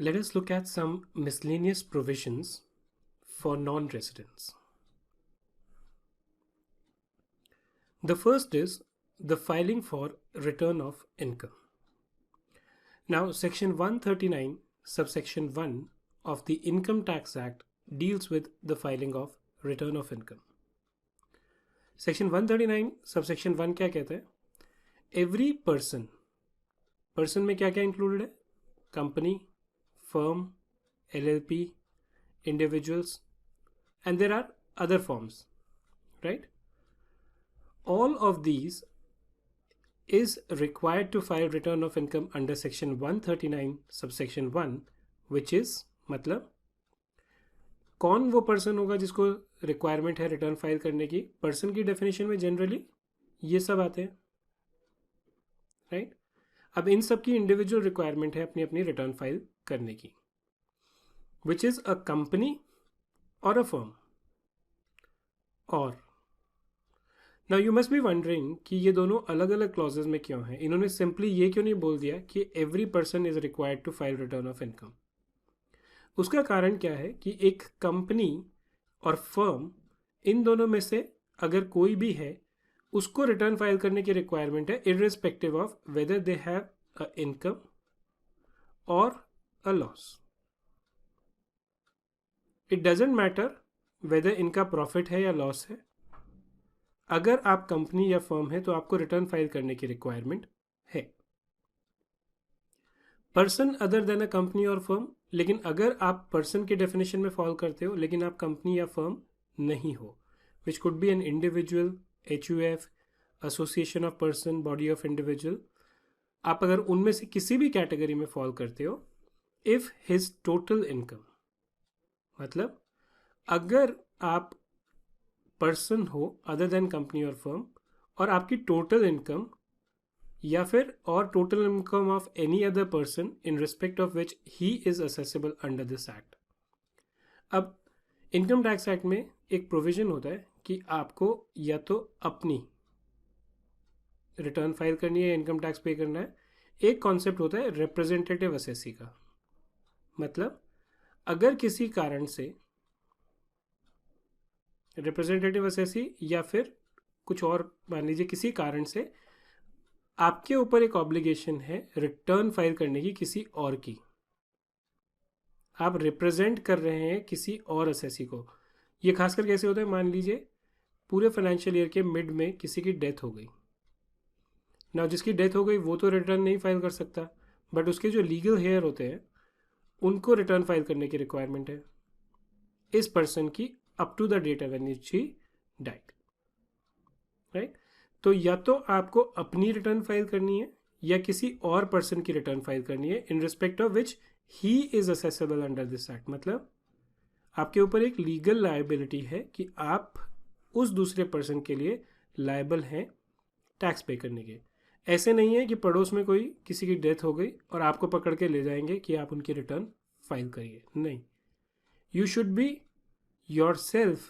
Let us look at some miscellaneous provisions for non-residents. The first is the filing for return of income. Now, Section 139, subsection 1 of the Income Tax Act deals with the filing of return of income. Section 139, subsection 1 क्या कहता है? Every person में क्या क्या included है? Company, firm, LLP, individuals, and there are other forms, right? All of these is required to file return of income under section 139 subsection 1, which is मतलब कौन वो पर्सन होगा जिसको रिक्वायरमेंट है रिटर्न फाइल करने की? पर्सन की डेफिनेशन में जनरली ये सब आते हैं, राइट? अब इन सब की इंडिविजुअल रिक्वायरमेंट है अपनी अपनी रिटर्न फाइल करने की, विच इज अ कंपनी और अ फर्म. और now you must be wondering कि ये दोनों अलग अलग क्लॉजेज में क्यों हैं. इन्होंने सिंपली ये क्यों नहीं बोल दिया कि every person is required to file return of income? उसका कारण क्या है कि एक कंपनी और फर्म, इन दोनों में से अगर कोई भी है उसको रिटर्न फाइल करने की रिक्वायरमेंट है irrespective of whether they have a income और a loss. It doesn't matter whether इनका प्रॉफिट है या लॉस है. अगर आप कंपनी या फर्म है तो आपको रिटर्न फाइल करने की रिक्वायरमेंट है. Person other than a company और फर्म, लेकिन अगर आप पर्सन के डेफिनेशन में फॉलो करते हो लेकिन आप कंपनी या फर्म नहीं हो, which could be an individual, HUF, association of person, body of individual, आप अगर उनमें से किसी भी कैटेगरी में फॉलो करते हो, इफ हिज टोटल इनकम, मतलब अगर आप पर्सन हो अदर देन कंपनी और फर्म और आपकी टोटल इनकम या फिर और total income of any other person in respect of which he is accessible under this act. अब इनकम टैक्स एक्ट में एक प्रोविजन होता है कि आपको या तो अपनी रिटर्न फाइल करनी है या इनकम टैक्स पे करना है. एक कॉन्सेप्ट होता है रिप्रेजेंटेटिव असेसी का. मतलब अगर किसी कारण से रिप्रेजेंटेटिव असेसी या फिर कुछ और, मान लीजिए किसी कारण से आपके ऊपर एक ऑब्लिगेशन है रिटर्न फाइल करने की किसी और की, आप रिप्रेजेंट कर रहे हैं किसी और असेसी को. ये खासकर कैसे होता है? मान लीजिए पूरे फाइनेंशियल ईयर के मिड में किसी की डेथ हो गई. ना जिसकी डेथ हो गई वो तो रिटर्न नहीं फाइल कर सकता, बट उसके जो लीगल हेयर होते हैं उनको रिटर्न फाइल करने की रिक्वायरमेंट है इस पर्सन की up to the date when she died, right? तो या तो आपको अपनी रिटर्न फाइल करनी है या किसी और पर्सन की रिटर्न फाइल करनी है इन respect of which he is accessible under this act. मतलब आपके ऊपर एक लीगल लायबिलिटी है कि आप उस दूसरे पर्सन के लिए लायबल हैं टैक्स पे करने के. ऐसे नहीं है कि पड़ोस में कोई किसी की डेथ हो गई और आपको पकड़ के ले जाएंगे कि आप उनकी रिटर्न फाइल करिए. नहीं, you should be yourself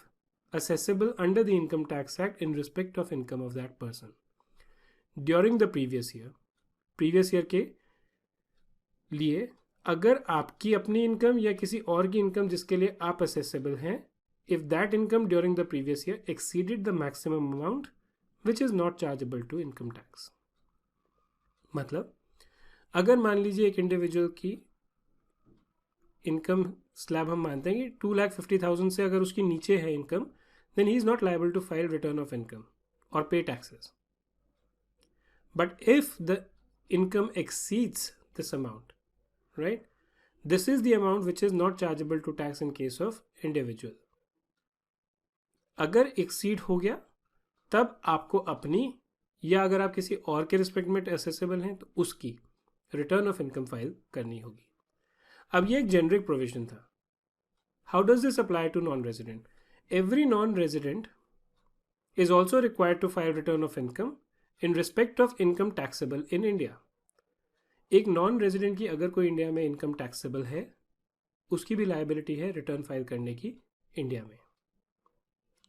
assessable under the Income Tax Act in respect of income of that person during the previous year के लिए. अगर आपकी अपनी इनकम या किसी और की इनकम जिसके लिए आप असेसेबल हैं, if that income during the previous year exceeded the maximum amount which is not chargeable to income tax. मतलब अगर मान लीजिए एक इंडिविजुअल की इनकम स्लैब हम मानते हैं कि 2,50,000 से अगर उसकी नीचे है income, then he is not liable to file return of income और pay taxes. But if the income exceeds this amount, right, this is the amount which is not chargeable to tax in case of individual. अगर exceed हो गया तब आपको अपनी, या अगर आप किसी और के रिस्पेक्ट में असेसेबल हैं तो उसकी रिटर्न ऑफ इनकम फाइल करनी होगी. अब ये एक जेनरिक प्रोविजन था. How does this apply to non resident? Every non resident is also required to file return of income in respect of income taxable in India. एक non resident की अगर कोई इंडिया में इनकम टैक्सेबल है, उसकी भी liability है return file करने की इंडिया में,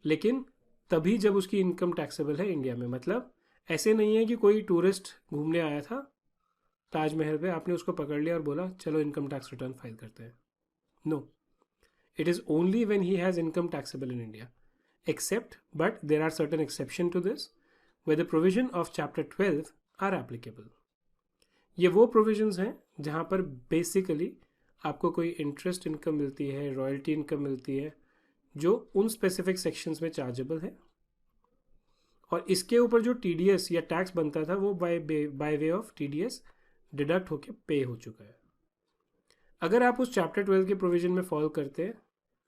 लेकिन तभी जब उसकी इनकम टैक्सेबल है इंडिया में. मतलब ऐसे नहीं है कि कोई टूरिस्ट घूमने आया था ताजमहल पे आपने उसको पकड़ लिया और बोला चलो इनकम टैक्स रिटर्न फाइल करते हैं. No, it is only when he has income taxable in India. Except, but there are certain exceptions to this, where the provision of Chapter 12 are applicable. ये वो provisions हैं जहाँ पर basically आपको कोई interest income मिलती है, रॉयल्टी इनकम मिलती है, जो उन स्पेसिफिक सेक्शंस में चार्जेबल है, और इसके ऊपर जो TDS या टैक्स बनता था वो bye way of TDS deduct होके पे हो चुका है. अगर आप उस चैप्टर 12 के प्रोविजन में फॉलो करते हैं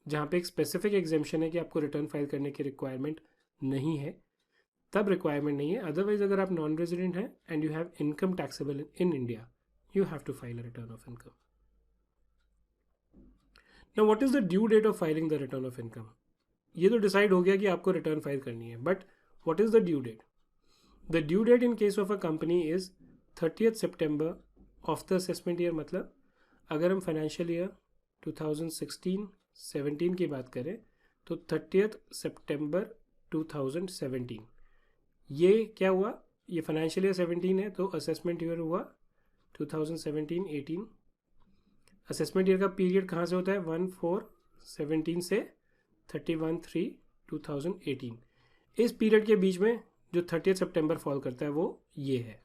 जहाँ पे एक स्पेसिफिक एग्जेम्पशन है कि आपको रिटर्न फाइल करने की रिक्वायरमेंट नहीं है, तब रिक्वायरमेंट नहीं है. अदरवाइज अगर आप नॉन रेजिडेंट हैं and you have income taxable in India, you have to file a return of income. Now what is the due date of filing the return of income? ये तो decide हो गया कि आपको return file करनी है, but what is the due date? The due date in case of a company is 30th September of the assessment year. मतलब अगर हम फाइनेंशियल ईयर 2016-17 की बात करें तो 30th September 2017. ये क्या हुआ? ये फाइनेंशियल ईयर 17 है तो असेसमेंट ईयर हुआ 2017-18. असेसमेंट ईयर का पीरियड कहाँ से होता है? 1/4/17 से 31/3/2018. इस पीरियड के बीच में जो 30th September फॉल करता है वो ये है,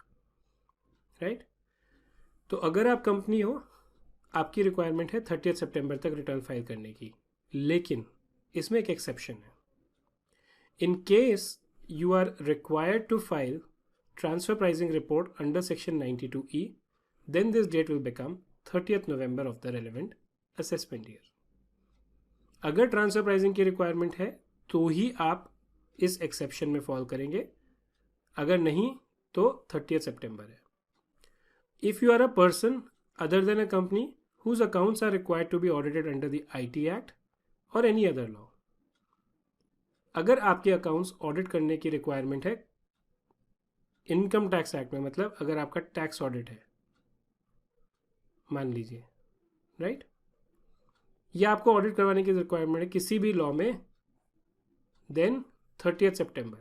राइट? तो अगर आप कंपनी हो, आपकी रिक्वायरमेंट है 30th September तक रिटर्न फाइल करने की, लेकिन इसमें एक एक्सेप्शन है. In case you are required to file transfer pricing report under section 92E, then this date will become 30th November of the relevant assessment year. अगर transfer pricing की requirement है तो ही आप इस एक्सेप्शन में फॉल करेंगे, अगर नहीं तो 30th September है. If you are a person other than a company whose accounts are required to be audited under the IT Act or any other law. अगर आपके अकाउंट्स ऑडिट करने की रिक्वायरमेंट है इनकम टैक्स एक्ट में, मतलब अगर आपका टैक्स ऑडिट है मान लीजिए, राइट, या आपको ऑडिट करवाने की रिक्वायरमेंट है किसी भी लॉ में, then 30th September.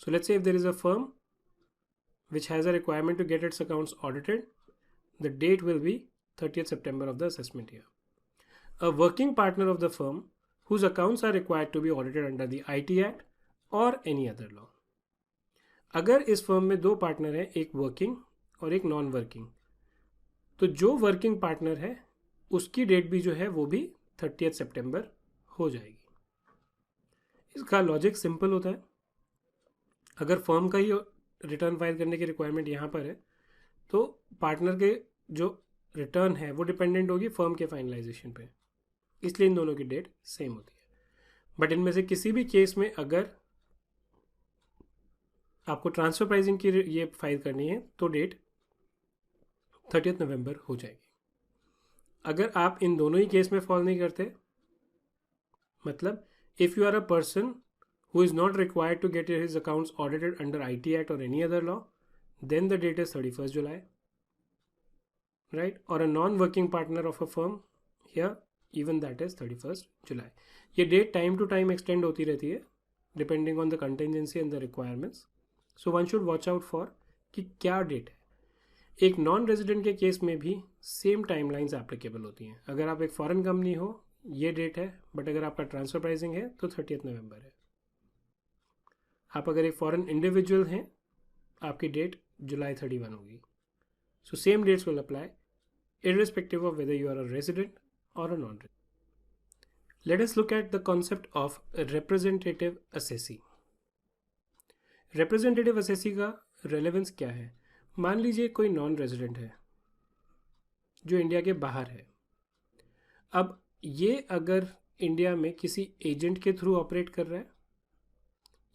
So let's say if there is a firm which has a requirement to get its accounts audited, the date will be 30th September of the assessment year. A working partner of the firm whose accounts are required to be audited under the IT Act or any other law. अगर इस firm में दो partner हैं, एक working और एक non working, तो जो वर्किंग पार्टनर है उसकी डेट भी जो है वो भी 30th September हो जाएगी. इसका लॉजिक सिंपल होता है. अगर फर्म का ही रिटर्न फाइल करने की रिक्वायरमेंट यहाँ पर है तो पार्टनर के जो रिटर्न है वो डिपेंडेंट होगी फर्म के फाइनलाइजेशन पे, इसलिए इन दोनों की डेट सेम होती है. बट इनमें से किसी भी केस में अगर आपको ट्रांसफर प्राइसिंग की ये फाइल करनी है तो डेट 30th November हो जाएगी. अगर आप इन दोनों ही केस में फॉल नहीं करते, मतलब if you are a person who is not required to get his accounts audited under IT Act or any other law, then the date is 31st July, right? Or a non-working partner of a firm, here even that is 31st July. ये date time to time extend होती रहती है depending on the contingency and the requirements. So one should watch out for कि क्या date है. एक non resident के case में भी सेम टाइमलाइंस एप्लीकेबल होती हैं. अगर आप एक फॉरेन कंपनी हो ये डेट है, बट अगर आपका ट्रांसफर प्राइसिंग है तो 30th November है. आप अगर एक फॉरेन इंडिविजुअल हैं आपकी डेट July 31 होगी. So same dates will apply irrespective of whether you are a resident or a non-resident. Let us look at the concept of representative assessee. Representative assessee का relevance क्या है? मान लीजिए कोई non resident है जो India के बाहर है. अब ये अगर इंडिया में किसी एजेंट के थ्रू ऑपरेट कर रहा है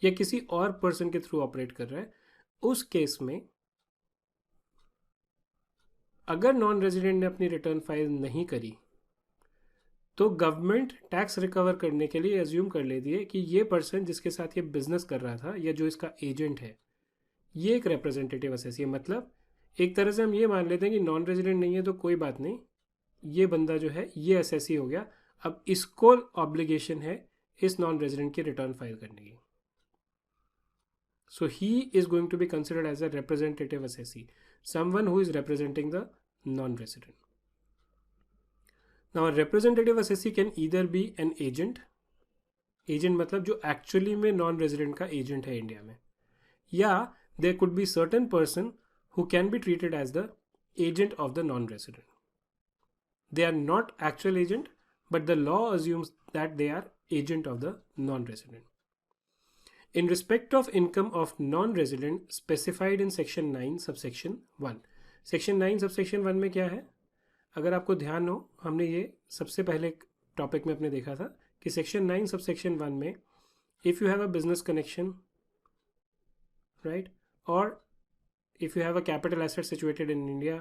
या किसी और पर्सन के थ्रू ऑपरेट कर रहा है, उस केस में अगर नॉन रेजिडेंट ने अपनी रिटर्न फाइल नहीं करी तो गवर्नमेंट टैक्स रिकवर करने के लिए एज्यूम कर लेती है कि ये पर्सन जिसके साथ ये बिजनेस कर रहा था या जो इसका एजेंट है ये एक रिप्रेजेंटेटिव असेसी है. मतलब एक तरह से हम ये मान लेते हैं कि नॉन रेजिडेंट नहीं है तो कोई बात नहीं, ये बंदा जो है ये असेसी हो गया, अब इसको ऑब्लिगेशन है इस नॉन रेजिडेंट की रिटर्न फाइल करने की. So he is going to be considered as a representative assessee. someone who is representing the non-resident. Now a representative assessee can either be an agent, agent मतलब जो actually में non resident का agent है India में, या there could be certain person who can be treated as the agent of the non resident. They are not actual agent, but the law assumes that they are agent of the non-resident. In respect of income of non-resident specified in section 9 subsection 1. Section 9 subsection 1 में क्या है? अगर आपको ध्यान हो, हमने ये सबसे पहले टॉपिक में अपने देखा था कि section 9 subsection 1 में if you have a business connection, right, or if you have a capital asset situated in India,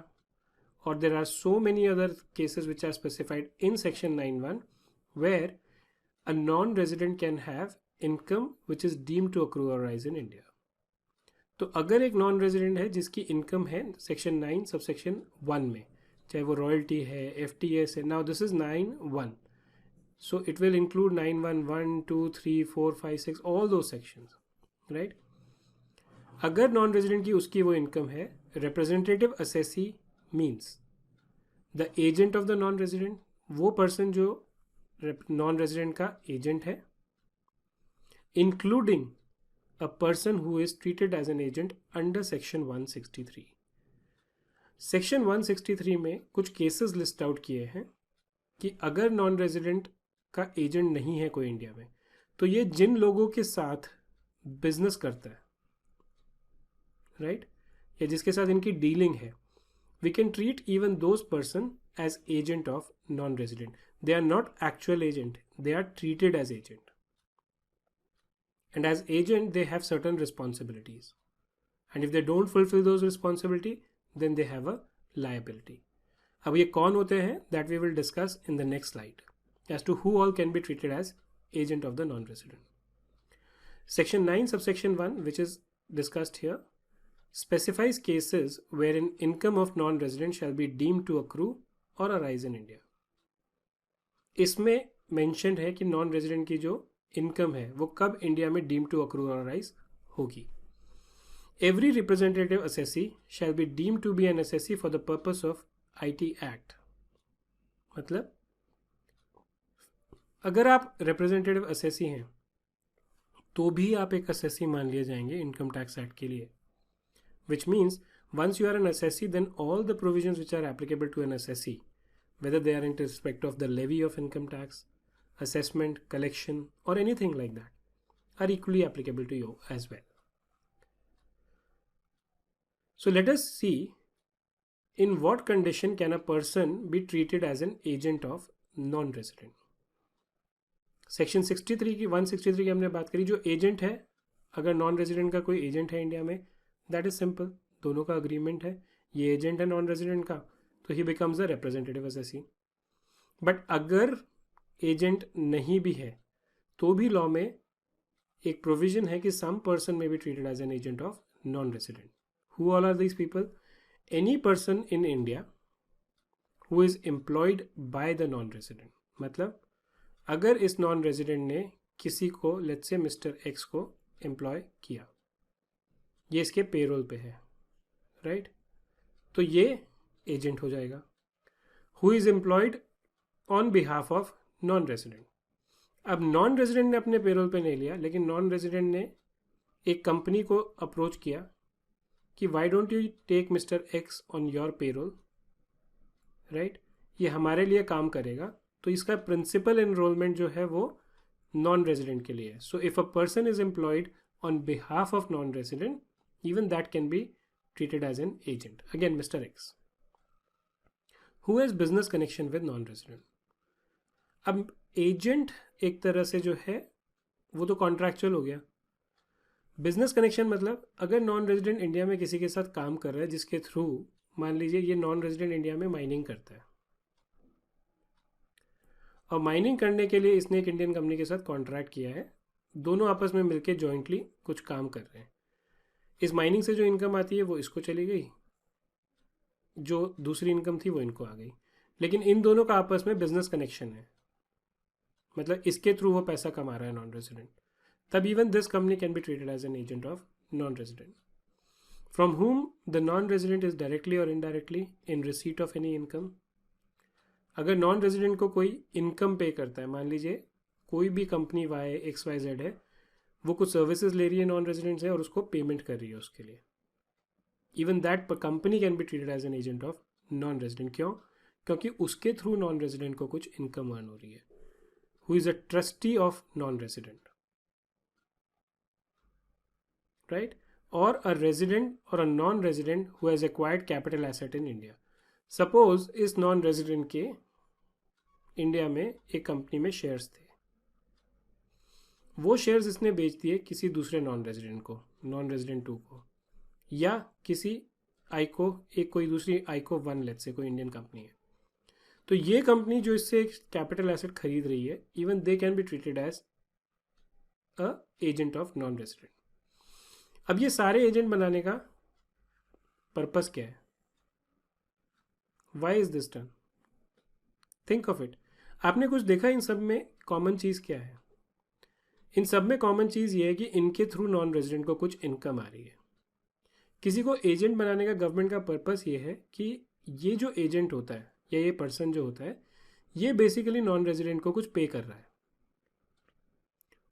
or there are so many other cases which are specified in section 9(1) where a non-resident can have income which is deemed to accrue or arise in India. तो अगर एक non resident है जिसकी income है section 9 subsection 1 में, चाहे वो royalty है, एफटीएस है, now this is 9(1), so it will include 9(1), 1, 2, 3, 4, 5, 6, all those sections, right. अगर नॉन रेजिडेंट की उसकी वो इनकम है, representative assessee means the agent of the non resident, वो पर्सन जो नॉन रेजिडेंट का एजेंट है, including a person who is treated as an agent under section 163. Section 163 में कुछ केसेस लिस्ट आउट किए हैं कि अगर नॉन रेजिडेंट का एजेंट नहीं है कोई इंडिया में, तो ये जिन लोगों के साथ बिजनेस करता है, राइट, या जिसके साथ इनकी डीलिंग है, we can treat even those person as agent of non-resident. They are not actual agent, they are treated as agent, and as agent they have certain responsibilities, and if they don't fulfill those responsibility then they have a liability. अब ये कौन होते हैं, that we will discuss in the next slide as to who all can be treated as agent of the non-resident. Section 9 subsection 1 which is discussed here specifies cases wherein income of non-resident shall be deemed to accrue or arise in India. इसमें mentioned है कि non resident की जो income है वो कब India में deem to accrue और अराइज होगी. Every representative assessee shall be deem to be an assessee for the purpose of IT act. मतलब अगर आप रिप्रेजेंटेटिव असेसी हैं तो भी आप एक असेसी मान लिए जाएंगे इनकम टैक्स एक्ट के लिए. Which means once you are an assessee, then all the provisions which are applicable to an assessee, whether they are in respect of the levy of income tax, assessment, collection, or anything like that, are equally applicable to you as well. So let us see in what condition can a person be treated as an agent of non-resident. Section 63 की 163 की हमने बात करी. जो agent है, अगर non resident का कोई एजेंट है इंडिया में, दैट इज सिंपल, दोनों का अग्रीमेंट है, ये एजेंट है नॉन रेजिडेंट का, तो ही becomes a representative assessee. But अगर एजेंट नहीं भी है तो भी लॉ में एक प्रोविजन है कि some person may be treated as an agent of non resident. Who all are these people? Any person in India who is employed by the non resident. मतलब अगर इस नॉन रेजिडेंट ने किसी को, लेट्स से मिस्टर एक्स को employ किया, ये इसके पेरोल पे है, राइट, तो ये एजेंट हो जाएगा. Who is employed on behalf of non resident. अब नॉन रेजिडेंट ने अपने पेरोल पे नहीं लिया, लेकिन नॉन रेजिडेंट ने एक कंपनी को अप्रोच किया कि why don't you take mister X on your payroll, right, ये हमारे लिए काम करेगा. तो इसका प्रिंसिपल एनरोलमेंट जो है वो नॉन रेजिडेंट के लिए है. So if a person is employed on behalf of non resident, even that can be treated as an agent. Again, Mr. X, who has business connection with non-resident. अब agent एक तरह से जो है वो तो कॉन्ट्रैक्चुअल हो गया. बिजनेस कनेक्शन मतलब अगर नॉन रेजिडेंट इंडिया में किसी के साथ काम कर रहा है जिसके थ्रू, मान लीजिए ये नॉन रेजिडेंट इंडिया में माइनिंग करता है और माइनिंग करने के लिए इसने एक इंडियन कंपनी के साथ कॉन्ट्रैक्ट किया है, दोनों आपस में मिलकर जॉइंटली कुछ काम कर रहे हैं. इस माइनिंग से जो इनकम आती है वो इसको चली गई, जो दूसरी इनकम थी वो इनको आ गई, लेकिन इन दोनों का आपस में बिजनेस कनेक्शन है, मतलब इसके थ्रू वो पैसा कमा रहा है नॉन रेजिडेंट. तब even this company can be treated as an agent of non resident. From whom the non resident is directly or indirectly in receipt of any income. अगर नॉन रेजिडेंट को कोई income पे करता है, मान लीजिए कोई भी company Y X Y Z है, वो कुछ सर्विसेज ले रही है नॉन रेजिडेंट से और उसको पेमेंट कर रही है उसके लिए, even that company can be treated as an agent of non resident. क्यों? क्योंकि उसके थ्रू नॉन रेजिडेंट को कुछ इनकम अर्न हो रही है. Who is a trustee of non resident, right? और अ रेजिडेंट और अ non resident who has acquired capital asset in India. Suppose इस नॉन रेजिडेंट के इंडिया में एक कंपनी में शेयर्स थे, वो शेयर्स इसने बेच दिए किसी दूसरे नॉन रेजिडेंट को, नॉन रेजिडेंट 2 को, या किसी आईको, एक कोई दूसरी आईको 1 लेट से कोई इंडियन कंपनी है. तो ये कंपनी जो इससे कैपिटल एसेट खरीद रही है, even they can be treated as a agent of non resident. अब ये सारे एजेंट बनाने का पर्पस क्या है? Why is this done? Think of it. आपने कुछ देखा इन सब में कॉमन चीज क्या है? इन सब में कॉमन चीज ये है कि इनके थ्रू नॉन रेजिडेंट को कुछ इनकम आ रही है. किसी को एजेंट बनाने का गवर्नमेंट का पर्पस ये है कि ये जो एजेंट होता है या ये पर्सन जो होता है, ये बेसिकली नॉन रेजिडेंट को कुछ पे कर रहा है,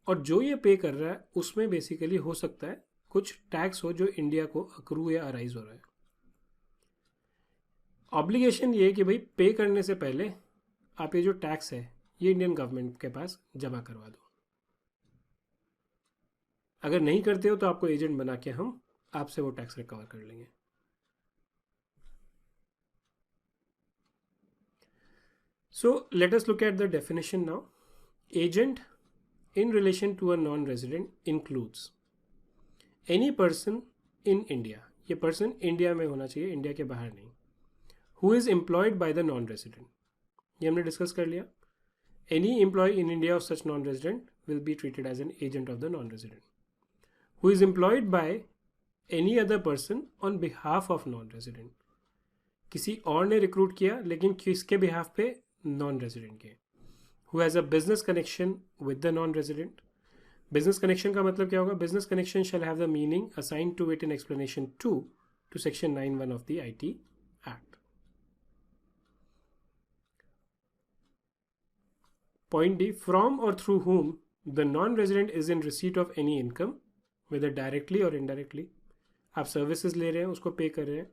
और जो ये पे कर रहा है उसमें बेसिकली हो सकता है कुछ टैक्स हो जो इंडिया को अक्रू या अराइज हो रहा है. ऑब्लिगेशन ये है कि भाई पे करने से पहले आप ये जो टैक्स है ये इंडियन गवर्नमेंट के पास जमा करवा दो. अगर नहीं करते हो तो आपको एजेंट बना के हम आपसे वो टैक्स रिकवर कर लेंगे. So let us look at the definition now. Agent in relation to a non-resident includes any person in India. ये person इंडिया में होना चाहिए, इंडिया के बाहर नहीं. Who is employed by the non-resident. ये हमने डिस्कस कर लिया. Any employee in India of such non-resident will be treated as an agent of the non-resident. Who is employed by any other person on behalf of non-resident. किसी और ने recruit किया लेकिन किसके बिहाफ पे? नॉन रेजिडेंट के. Who has a business connection with the non resident. Business connection का मतलब क्या होगा? Business connection shall have the meaning assigned to it in explanation 2 to section 9(1) of the IT act. Point D, from or through whom the non resident is in receipt of any income, whether directly or indirectly. आप services ले रहे हैं, उसको पे कर रहे हैं.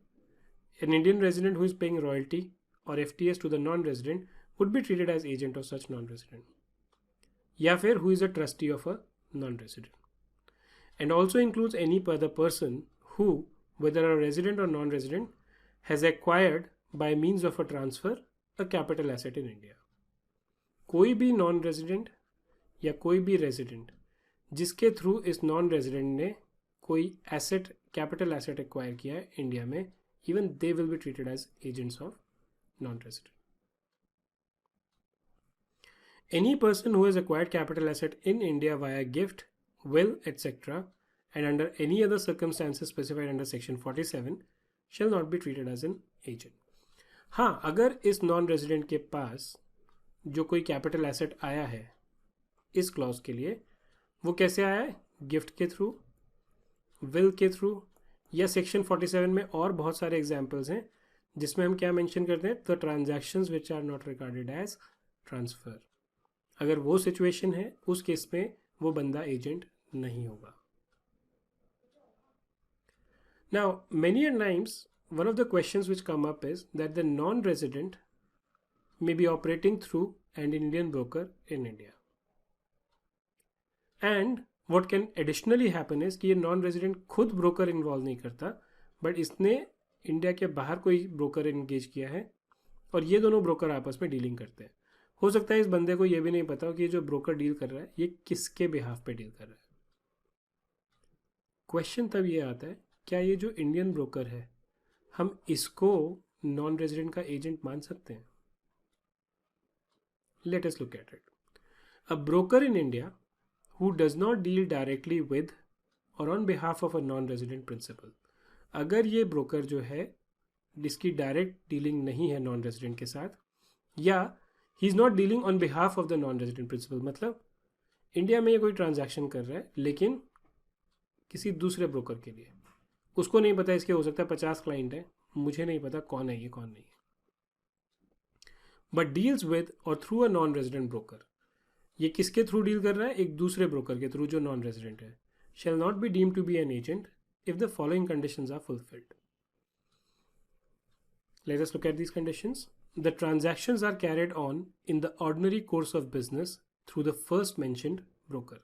An Indian resident who is paying royalty or FTS to the non-resident would be treated as agent of such non-resident. या फिर who is a trustee of a non-resident. And also includes any other person who, whether a resident or non-resident, has acquired by means of a transfer a capital asset in India. कोई भी non-resident या कोई भी resident जिसके through इस non-resident ने कोई asset, capital asset acquire किया है इंडिया में, even they will be treated as agents of non-resident. Any person who has acquired capital asset in India via gift, will, etc., and under any other circumstances specified under section 47 shall not be treated as an agent. हाँ, अगर इस non-resident के पास जो कोई capital asset आया है इस clause के लिए, वो कैसे आया है? गिफ्ट के थ्रू, विल के थ्रू, या सेक्शन 47 में और बहुत सारे एग्जाम्पल्स हैं जिसमें हम क्या मेंशन करते हैं? The transactions which are not regarded as transfer. अगर वो सिचुएशन है, उस केस में वो बंदा एजेंट नहीं होगा. Now many and times one of the questions which come up is that the non resident may be operating through an Indian broker in India. And what can additionally happen is कि ये non resident खुद broker involve नहीं करता, but इसने India के बाहर कोई broker engage किया है और ये दोनों ब्रोकर आपस में डीलिंग करते हैं. हो सकता है इस बंदे को ये भी नहीं पता हो कि ये जो ब्रोकर डील कर रहा है ये किसके बिहाफ पे डील कर रहा है. क्वेश्चन तब ये आता है, क्या ये जो इंडियन ब्रोकर है हम इसको नॉन रेजिडेंट का एजेंट मान सकते हैं? Late us look at it. A broker in India who does not deal directly with or on behalf of a non-resident principal. अगर ये ब्रोकर जो है जिसकी डायरेक्ट डीलिंग नहीं है नॉन रेजिडेंट के साथ, या he is not dealing on behalf of the non resident principal, मतलब इंडिया में ये कोई ट्रांजैक्शन कर रहा है लेकिन किसी दूसरे ब्रोकर के लिए, उसको नहीं पता इसके हो सकता है 50 क्लाइंट है, मुझे नहीं पता कौन है ये कौन नहीं है, बट डील्स विद और through a non resident broker, ये किसके थ्रू डील कर रहा है, एक दूसरे ब्रोकर के थ्रू जो नॉन रेजिडेंट है, shall not be deemed to be an agent if the following conditions are fulfilled. Let us look at these conditions. The transactions are carried on in the ordinary course of business through the first mentioned broker.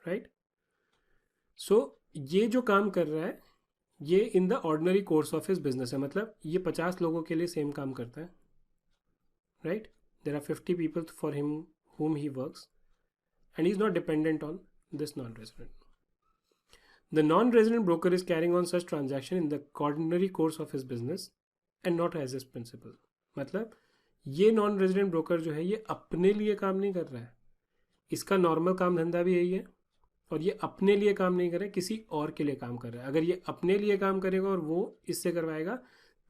Right? So, ये जो काम कर रहा है ये in the ordinary course of his business है, मतलब ये 50 लोगों के लिए सेम काम करता है. Right, there are 50 people for him whom he works and he is not dependent on this non-resident. The non-resident broker is carrying on such transaction in the ordinary course of his business and not as his principal. मतलब ये non resident broker जो है ये अपने लिए काम नहीं कर रहा है, इसका नॉर्मल काम धंधा भी यही है, और ये अपने लिए काम नहीं कर रहा है, किसी और के लिए काम कर रहा है. अगर ये अपने लिए काम करेगा और वो इससे करवाएगा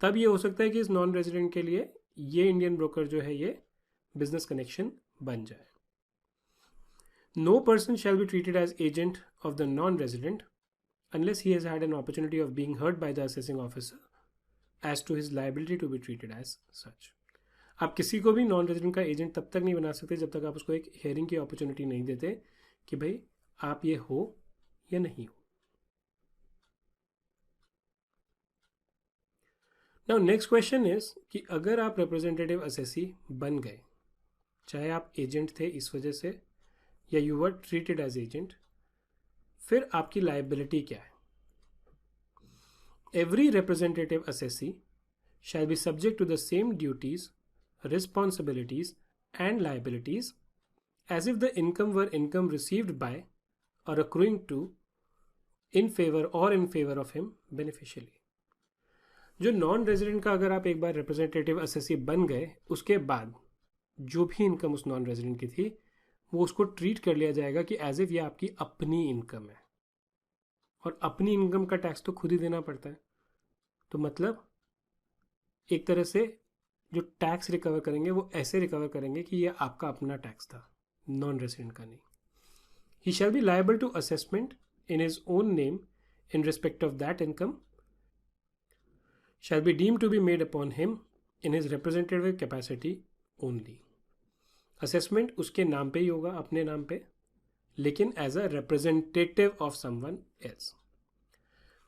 तब ये हो सकता है कि इस नॉन रेजिडेंट के लिए ये इंडियन ब्रोकर जो है ये बिजनेस कनेक्शन बन जाए. No person shall be treated as agent of the non resident unless he has had an opportunity of being heard by the assessing officer as to his liability to be treated as such. आप किसी को भी non resident का agent तब तक नहीं बना सकते जब तक आप उसको एक हियरिंग की अपॉर्चुनिटी नहीं देते कि भाई आप ये हो या नहीं हो. नाउ नेक्स्ट क्वेश्चन इज कि अगर आप रिप्रेजेंटेटिव असेसी बन गए, चाहे आप एजेंट थे इस वजह से या you were treated as agent, फिर आपकी लाइबिलिटी क्या है. Every representative assessee shall be subject to the same duties, responsibilities and liabilities as if the income were income received by or accruing to in favour of him beneficially. जो non resident का अगर आप एक बार representative assessee बन गए, उसके बाद जो भी इनकम उस नॉन रेजिडेंट की थी वो उसको ट्रीट कर लिया जाएगा कि एज इफ ये आपकी अपनी इनकम है, और अपनी इनकम का टैक्स तो खुद ही देना पड़ता है. तो मतलब एक तरह से जो टैक्स रिकवर करेंगे वो ऐसे रिकवर करेंगे कि ये आपका अपना टैक्स था, नॉन रेजिडेंट का नहीं. He shall be liable to assessment in his own name in respect of that income shall be deemed to be made upon him in his representative capacity only. Assessment उसके नाम पे ही होगा, अपने नाम पे, लेकिन as a representative of someone else.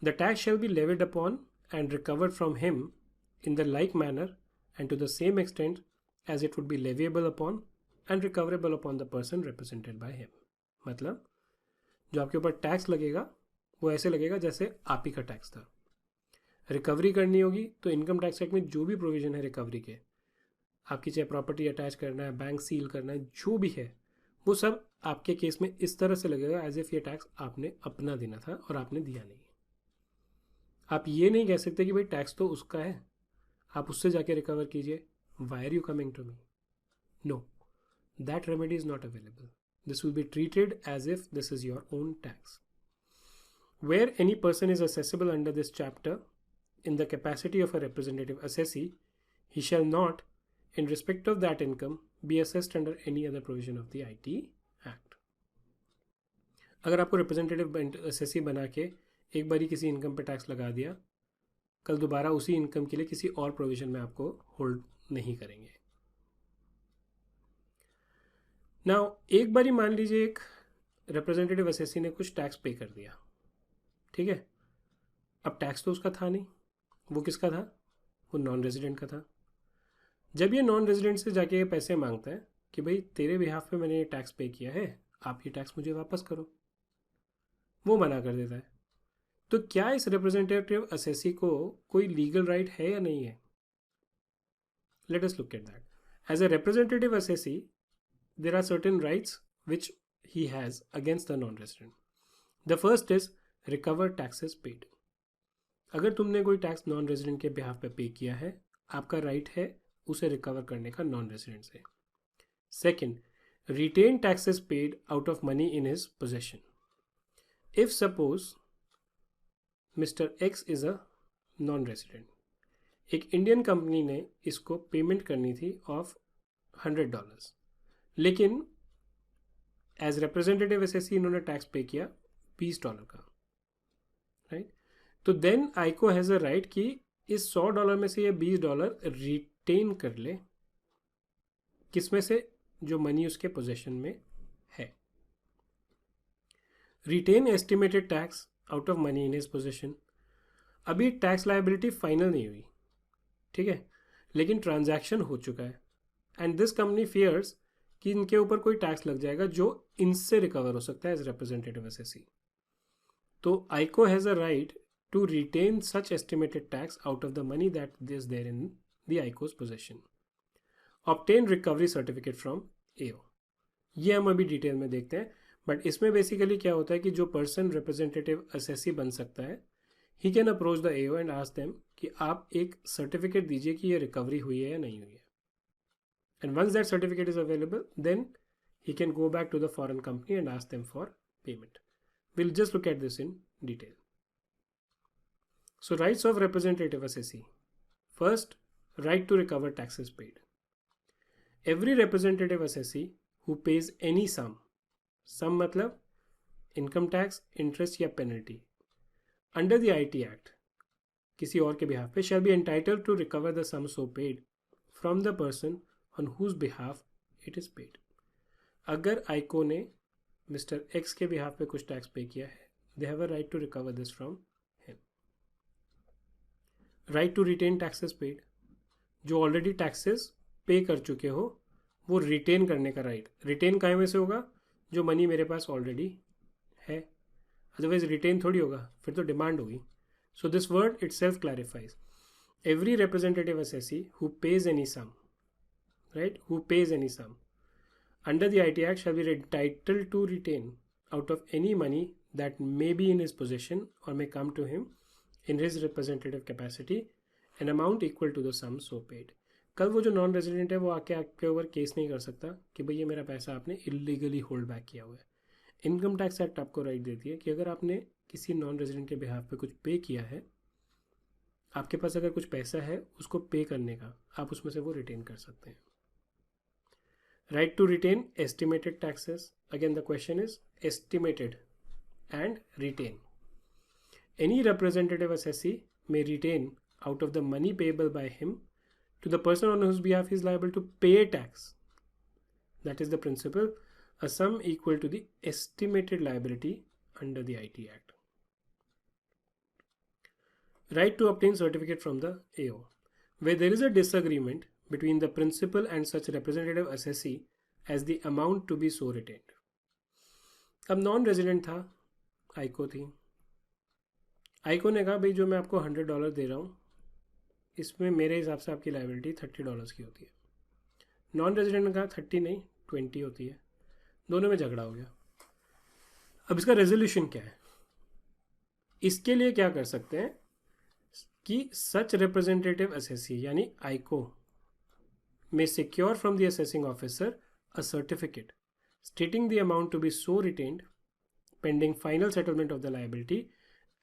The tax shall be levied upon and recovered from him in the like manner and to the same extent as it would be leviable upon and recoverable upon the person represented by him. मतलब जो आपके ऊपर tax लगेगा वो ऐसे लगेगा जैसे आप ही का टैक्स था. रिकवरी करनी होगी तो इनकम टैक्स एक्ट में जो भी प्रोविजन है रिकवरी के, आपकी चाहे प्रॉपर्टी अटैच करना है, बैंक सील करना है, जो भी है वो सब आपके केस में इस तरह से लगेगा एज इफ ये टैक्स आपने अपना देना था और आपने दिया नहीं. आप ये नहीं कह सकते कि भाई टैक्स तो उसका है, आप उससे जाके रिकवर कीजिए, why are you coming to me. No, that remedy is not available. This will be treated as if this is your own tax. Where any person is assessable under this chapter in the capacity of a representative assessee, he shall not, in respect of that income, be assessed under any other provision of the IT Act. अगर आपको representative assessee बना के एक बारी किसी income पे tax लगा दिया, कल दोबारा उसी इनकम के लिए किसी और प्रोविजन में आपको होल्ड नहीं करेंगे. नाउ एक बारी मान लीजिए एक रिप्रेजेंटेटिव असेसी ने कुछ टैक्स पे कर दिया, ठीक है. अब टैक्स तो उसका था नहीं, वो किसका था, वो नॉन रेजिडेंट का था. जब ये नॉन रेजिडेंट से जाके ये पैसे मांगता है कि भाई तेरे बिहाफ पे मैंने ये टैक्स पे किया है, आप ये टैक्स मुझे वापस करो, वो मना कर देता है. तो क्या इस रिप्रेजेंटेटिव असेसी को कोई लीगल राइट है या नहीं है? Let us look at that. As a representative assessee there are certain rights which he has against the non resident. The first is recover taxes paid. अगर तुमने कोई टैक्स नॉन रेजिडेंट के behalf पे pay किया है, आपका right है उसे रिकवर करने का नॉन रेजिडेंट से. Second, retain taxes paid out of money in his possession. If suppose mister X is a non resident, एक इंडियन कंपनी ने इसको पेमेंट करनी थी ऑफ $100, लेकिन एज रिप्रेजेंटेटिव एसएससी इन्होंने टैक्स पे किया $20 का, राइट. तो then ICo has a right कि इस $100 में से ये $20 रिटेन कर ले, किसमें से, जो मनी उसके पोजेशन में है. Retain estimated tax out of money in his possession. अभी टैक्स लायबिलिटी फाइनल नहीं हुई, ठीक है, लेकिन ट्रांजैक्शन हो चुका है. एंड दिस कंपनी फियर्स कि इनके ऊपर कोई टैक्स लग जाएगा जो इनसे रिकवर हो सकता है एज रिप्रेजेंटेटिव एसएससी. तो आईको has a right to retain such estimated tax out of the money that is there in the ICO's possession. Obtain recovery certificate from AO. ये हम अभी डिटेल में देखते हैं, बट इसमें बेसिकली क्या होता है कि जो पर्सन रिप्रेजेंटेटिव असेसी बन सकता है, he can approach the AO and ask them कि आप एक सर्टिफिकेट दीजिए कि ये रिकवरी हुई है या नहीं हुई है. And once that certificate is available, then he can go back to the foreign company and ask them for payment. Will just look at this in detail. So rights of representative assessee. First, right to recover taxes paid. Every representative assessee who pays any sum मतलब income tax, interest या penalty, under the IT Act, किसी और के behalf पे, shall be entitled to recover the sum so paid from the person on whose behalf it is paid. अगर आईको ने mister x के behalf पे कुछ टैक्स पे किया है, they have a right to recover this from him. Right to retain taxes paid. जो already taxes pay कर चुके हो वो रिटेन करने का राइट. रिटेन काहे में से होगा, जो मनी मेरे पास ऑलरेडी है, अदरवाइज रिटेन थोड़ी होगा, फिर तो डिमांड होगी. So this word itself clarifies. Every representative assessee who pays any sum, right, who pays any sum under the IT Act shall be entitled to retain out of any money that may be in his possession or may come to him in his representative capacity an amount equal to the sum so paid. कल वो जो non resident है वो आके आपके ऊपर case नहीं कर सकता कि भाई ये मेरा पैसा आपने इलीगली होल्ड बैक किया हुआ है. इनकम टैक्स एक्ट आपको राइट देती है कि अगर आपने किसी नॉन रेजिडेंट के बिहाफ पे कुछ पे किया है, आपके पास अगर कुछ पैसा है उसको पे करने का, आप उसमें से वो रिटेन कर सकते हैं. Right to retain estimated taxes. Again the question is estimated and retain. Any representative assessee may retain out of the money payable by him to the person on whose behalf he is liable to pay tax, that is the principal, a sum equal to the estimated liability under the IT Act. Right to obtain certificate from the AO. Where there is a disagreement between the principal and such representative assessee as the amount to be so retained. अब non resident था, आईको थी. आईको ने कहा भाई जो मैं आपको $100 दे रहा हूँ, इसमें मेरे हिसाब से आपकी लायबिलिटी $30 की होती है. नॉन रेजिडेंट ने कहा 30 नहीं 20 होती है. दोनों में झगड़ा हो गया. अब इसका रेजोल्यूशन क्या है? इसके लिए क्या कर सकते हैं कि सच रिप्रेजेंटेटिव असेसी यानी आईको में secure from the assessing officer a certificate stating the amount to be so retained pending final settlement of the liability,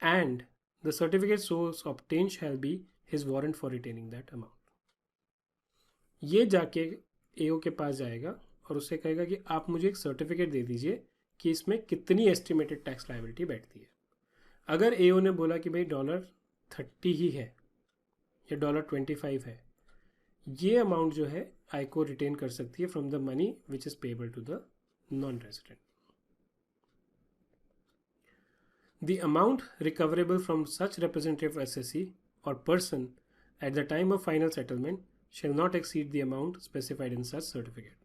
and the certificate so obtained shall be his warrant for retaining that amount. ये जाके AO के पास जाएगा और उससे कहेगा कि आप मुझे एक सर्टिफिकेट दे दीजिए कि इसमें कितनी एस्टिमेटेड टैक्स लायबिलिटी बैठती है. अगर AO ने बोला कि भाई $30 ही है या $25 है, ये अमाउंट जो है आईको रिटेन कर सकती है from the money which is payable to the non resident. The amount recoverable from such representative assessee or person at the time of final settlement shall not exceed the amount specified in such certificate.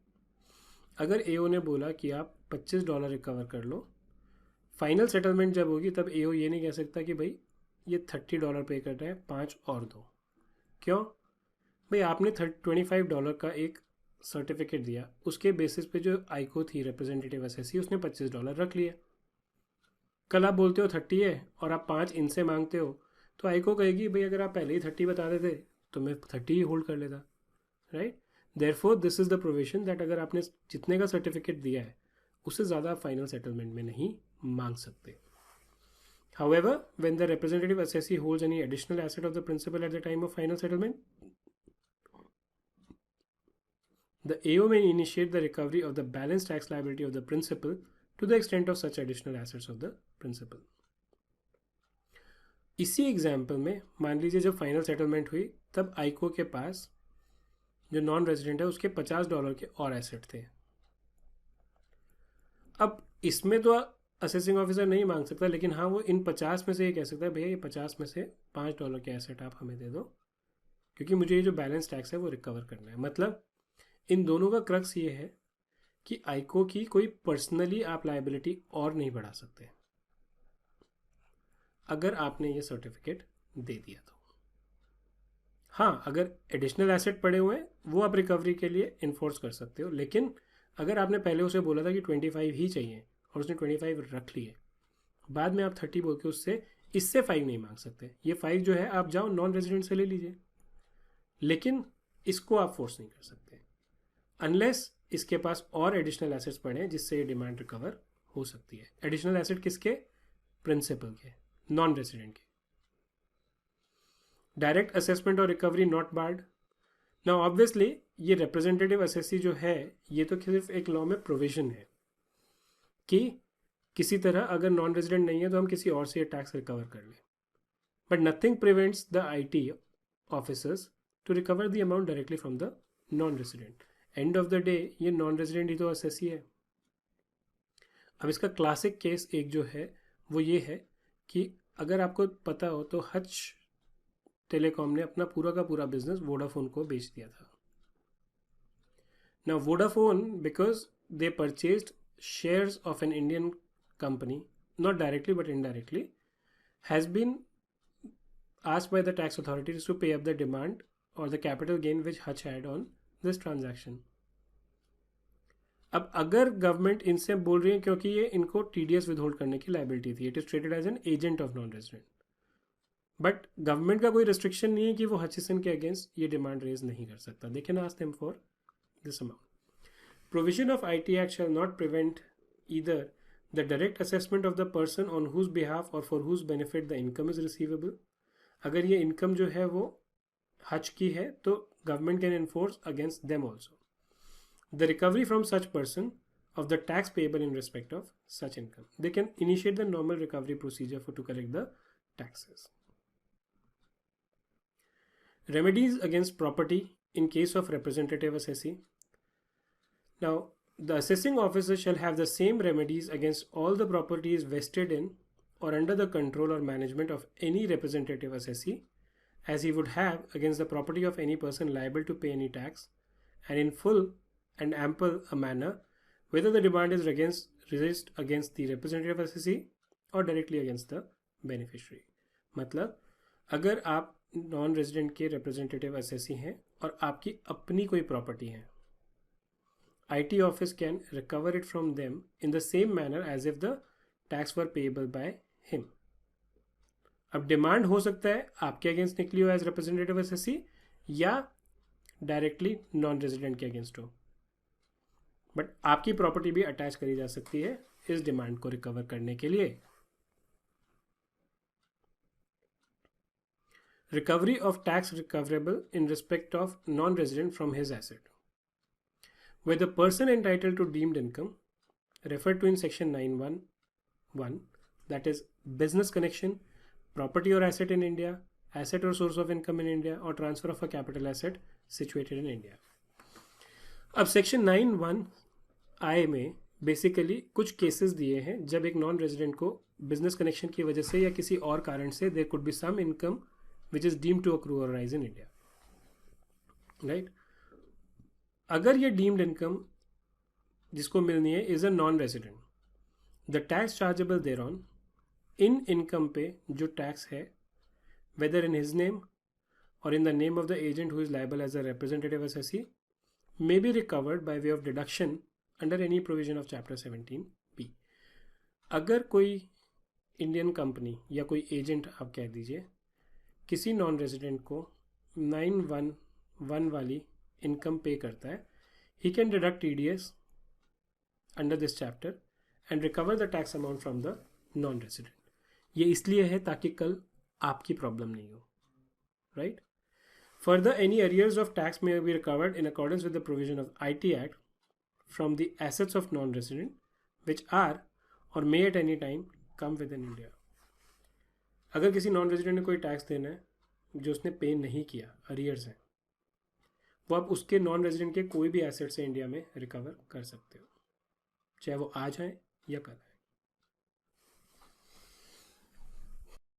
अगर AO ने बोला कि आप $25 recover कर लो, final settlement जब होगी तब AO ये नहीं कह सकता कि भाई ये $30 पे कर रहा है, 5 और दो. क्यों भाई? आपने $25 का एक सर्टिफिकेट दिया, उसके बेसिस पे जो आईको थी रिप्रेजेंटेटिव असेसी उसने $25 रख लिए. कल आप बोलते हो 30 है और आप 5 इनसे मांगते हो, तो आईको कहेगी भाई अगर आप पहले ही 30 बता देते तो मैं 30 ही होल्ड कर लेता, right. Therefore this is the provision that अगर आपने जितने का सर्टिफिकेट दिया है उससे ज़्यादा आप फाइनल सेटलमेंट में नहीं मांग सकते. However, when the representative assessee holds any additional asset of the principal at the time of final settlement, the AO may initiate the recovery of the balance tax liability of the principal to the extent of such additional assets of the principal. इसी example में मान लीजिए जब final settlement हुई तब आइको के पास जो non resident है उसके $50 के और एसेट थे। अब इसमें तो असेसिंग ऑफिसर नहीं मांग सकता, लेकिन हाँ वो इन 50 में से ये कह सकता है भैया ये 50 में से $5 के एसेट आप हमें दे दो, क्योंकि मुझे ये जो बैलेंस टैक्स है वो रिकवर करना है। मतलब इन दोनों का क्रक्स ये है कि आइको की कोई पर्सनली आप लायबिलिटी और नहीं बढ़ा सकते अगर आपने ये सर्टिफिकेट दे दिया तो। हाँ, अगर एडिशनल एसेट पड़े हुए हैं वो आप रिकवरी के लिए इन्फोर्स कर सकते हो, लेकिन अगर आपने पहले उसे बोला था कि 25 ही चाहिए और उसने 25 रख लिए, बाद में आप 30 बोल के उससे इससे 5 नहीं मांग सकते। ये 5 जो है आप जाओ नॉन रेजिडेंट से ले लीजिए, लेकिन इसको आप फोर्स नहीं कर सकते अनलेस इसके पास और एडिशनल एसेट्स पड़े हैं जिससे ये डिमांड रिकवर हो सकती है। एडिशनल एसेट किसके? प्रिंसिपल के, नॉन रेजिडेंट के। डायरेक्ट असेसमेंट और recovery not barred. Now obviously ये रिप्रेजेंटेटिव असेसी जो है ये तो सिर्फ एक लॉ में प्रोविजन है कि किसी तरह अगर नॉन रेजिडेंट नहीं है तो हम किसी और से ये टैक्स रिकवर कर लें, but nothing prevents the IT officers to recover the amount directly from the non resident. End of the day ये नॉन रेजिडेंट ही तो असेसी है। अब इसका क्लासिक केस एक जो है वो ये है कि अगर आपको पता हो तो हच टेलीकॉम ने अपना पूरा का पूरा बिजनेस वोडाफोन को बेच दिया था। Now Vodafone, because they purchased shares of an Indian company, not directly but indirectly, has been asked by the tax authorities to pay up the demand or the capital gain which Hutch had on this transaction. अब अगर government इनसे बोल रही है क्योंकि ये इनको TDS withhold करने की लाइबिलिटी थी, it is treated as an agent of non resident, but government का कोई रिस्ट्रिक्शन नहीं है कि वो हचिसन के अगेंस्ट ये डिमांड रेज नहीं कर सकता। They can ask them for this amount. Provision of IT Act shall not prevent either the direct assessment of the person on whose behalf or for whose benefit the income is receivable. अगर ये income जो है वो हज की है तो government can enforce against them also the recovery from such person of the tax payable in respect of such income. They can initiate the normal recovery procedure to collect the taxes. Remedies against property in case of representative assessee. Now, the assessing officer shall have the same remedies against all the properties vested in or under the control or management of any representative assessee as he would have against the property of any person liable to pay any tax, and in full and ample a manner, whether the demand is raised against the representative assessee or directly against the beneficiary. मतलब अगर आप non resident के representative assessee हैं और आपकी अपनी कोई property है, IT office can recover it from them in the same manner as if the tax were payable by him. अब डिमांड हो सकता है आपके अगेंस्ट निकली हो एज रिप्रेजेंटेटिव असेसी या डायरेक्टली नॉन रेजिडेंट के अगेंस्ट हो, बट आपकी प्रॉपर्टी भी अटैच करी जा सकती है इस डिमांड को रिकवर करने के लिए। Recovery of tax recoverable in respect of non resident from his asset where the person entitled to deemed income referred to in section 9(1), that is business connection, property or asset in India, asset or source of income in India, or transfer of a capital asset situated in India. अब section 9(1) में basically कुछ cases दिए हैं जब एक non resident को business connection की वजह से या किसी और कारण से there could be some income which is deemed to accrue or arise in India, right. अगर ये डीम्ड इनकम जिसको मिलनी है is a non resident, the tax chargeable thereon in income पे जो टैक्स है whether in his name or in the name of the agent who is liable as a representative assessee may be recovered by way of deduction under any provision of chapter 17(b). अगर कोई Indian company या कोई agent आप कह दीजिए किसी non resident को 9(1) वाली इनकम पे करता है, he can deduct TDS under this chapter and recover the tax amount from the non-resident. ये इसलिए है ताकि कल आपकी प्रॉब्लम नहीं हो, right? Further, any arrears of tax may be recovered in accordance with the provision of IT Act from the assets of non-resident which are or may at any time come within India. अगर किसी non resident ने कोई tax देना है जो उसने पे नहीं किया, अरियर्स है, वो आप उसके नॉन रेजिडेंट के कोई भी एसेट से इंडिया में रिकवर कर सकते हो, चाहे वो आज आए या कल आए।